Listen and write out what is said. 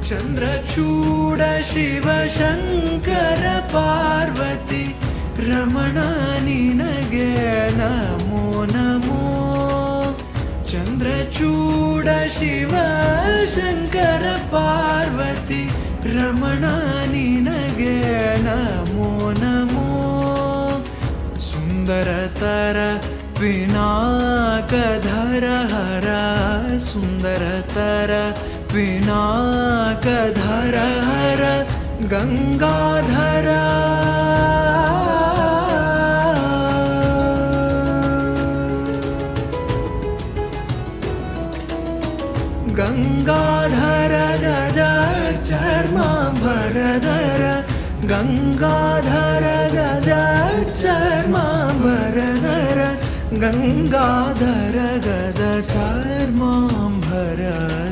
ಚಂದ್ರಚೂಡ ಶಿವ ಶಂಕರ ಪಾರ್ವತಿ ರಮಣ ನಿನಗೆ ನಮೋ ನಮೋ. ಚಂದ್ರಚೂಡ ಶಿವ ಶಂಕರ ಪಾರ್ವತಿ ರಮಣ ನಿನಗೆ ನಮೋ ನಮೋ. ಸುಂದರತರ ಪಿನಾಕಧರ ಹರ ಸುಂದರತರ ಪಿನಾಕಧರ ಹರ ಗಂಗಾಧರ. ಗಂಗಾಧರ ಗಜ ಚರ್ಮಾಂಬರಧರ ಗಂಗಾಧರ ಗಜ ಚರ್ಮಾಂಬರಧರ ಗಂಗಾಧರ ಗಜ ಚರ್ಮಾಂಬರಧರ.